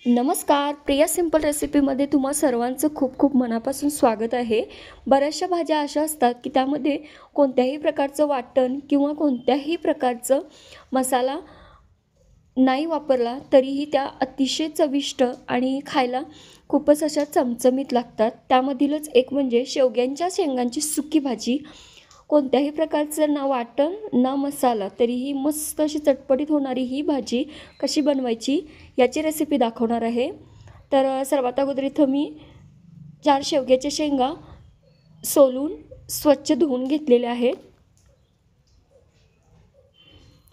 नमस्कार, प्रिया सिंपल रेसिपीमध्ये तुम्हा सर्वांचं खूप खूप मनापासून स्वागत आहे. बऱ्याचशा भाज्या अशा असतात की त्यामध्ये कोणत्याही प्रकारचं वाटण किंवा कोणत्याही प्रकारचं मसाला नाही वापरला तरीही त्या अतिशय चविष्ट आणि खायला खूपच अशा चमचमीत लागतात. त्यामधीलच एक म्हणजे शेवग्यांच्या शेंगांची सुकी भाजी. कोणत्याही प्रकारचं ना वाटण ना मसाला तरीही मस्त अशी चटपटीत होणारी ही भाजी कशी बनवायची याची रेसिपी दाखवणार आहे. तर सर्वात अगोदर इथं मी 4 शेवग्याच्या शेंगा सोलून स्वच्छ धुवून घेतलेल्या आहेत.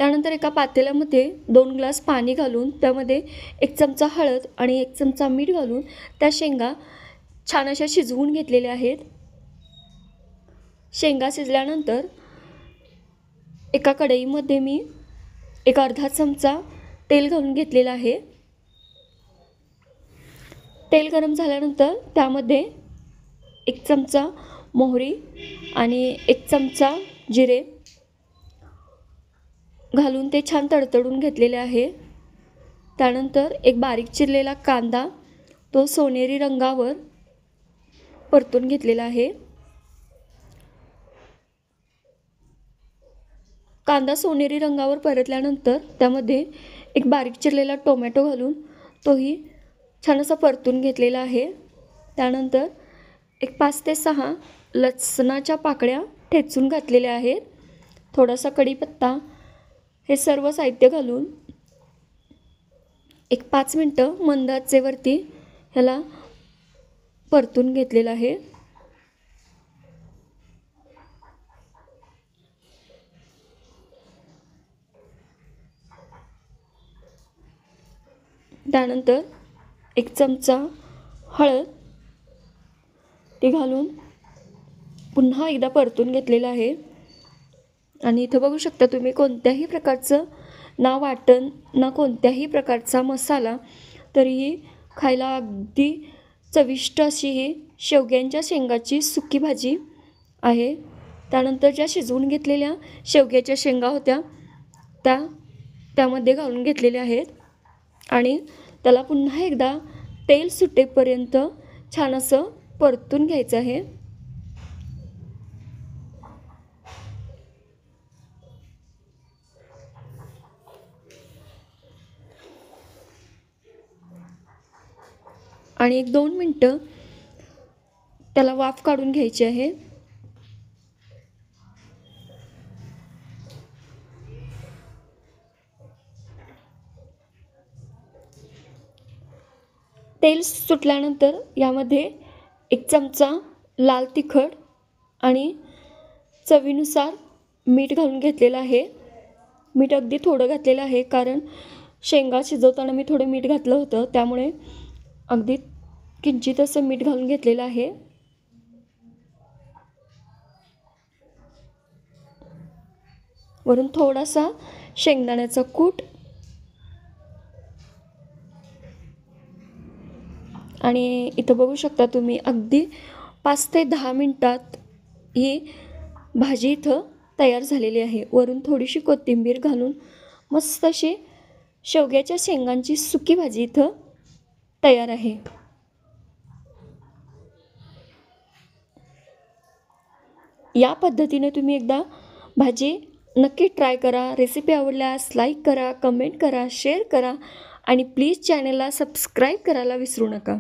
त्यानंतर एका पातेल्यामध्ये 2 ग्लास पाणी घालून त्यामध्ये 1 चमचा हळद आणि 1 चमचा मीठ घालून त्या शेंगा छान अशा शिजवून घेतलेल्या आहेत. शेंगा शिजल्यानंतर एका कढईमध्ये मी एक अर्धा चमचा तेल घालून घेतलेला आहे. तेल गरम झाल्यानंतर त्यामध्ये 1 चमचा मोहरी आणि 1 चमचा जिरे घालून ते छान तडतडून घेतलेले आहे. त्यानंतर एक बारीक चिरलेला कांदा तो सोनेरी रंगावर परतून घेतलेला आहे. कांदा सोनेरी रंगावर परतल्यानंतर त्यामध्ये एक बारीक चिरलेला टोमॅटो घालून तोही छान असा परतून घेतलेला आहे. त्यानंतर एक 5 ते 6 लसणाच्या पाकळ्या ठेचून घातलेल्या आहेत. थोडासा कढीपत्ता हे सर्व साहित्य घालून एक 5 मिनिटं मंद आचेवरती ह्याला परतून घेतलेलं आहे. त्यानंतर 1 चमचा हळद ती घालून पुन्हा एकदा परतून घेतलेलं आहे. आणि इथं बघू शकता तुम्ही कोणत्याही प्रकारचं ना वाटण ना कोणत्याही प्रकारचा मसाला तरीही खायला अगदी चविष्ट अशी ही शेवग्यांच्या शेंगाची सुकी भाजी आहे. त्यानंतर ज्या शिजवून घेतलेल्या शेवग्याच्या शेंगा होत्या त्यामध्ये घालून घेतलेल्या आहेत आणि त्याला पुन्हा एकदा तेल सुटेपर्यंत छान असं परतून घ्यायचं आहे. आणि 1-2 मिनिटं त्याला वाफ काढून घ्यायची आहे. तेल सुटल्यानंतर यामध्ये 1 चमचा लाल तिखट आणि चवीनुसार मीठ घालून घेतलेलं आहे. मीठ अगदी थोडं घातलेलं आहे कारण शेंगा शिजवताना मी थोडं मीठ घातलं होतं, त्यामुळे अगदी किंचित असं मीठ घालून घेतलेलं आहे. वरून थोडासा शेंगदाण्याचा कूट आणि इथं बघू शकता तुम्ही अगदी 5 ते 10 मिनिटात ही भाजी इथं तयार झालेली आहे. वरून थोडीशी कोथिंबीर घालून मस्त अशी शेवग्याच्या शेंगांची सुकी भाजी इथं तयार आहे. या पद्धतीने तुम्ही एकदा भाजी नक्की ट्राय करा. रेसिपी आवडल्यास लाईक करा, कमेंट करा, शेअर करा आणि प्लीज चॅनलला सबस्क्राईब करायला विसरू नका.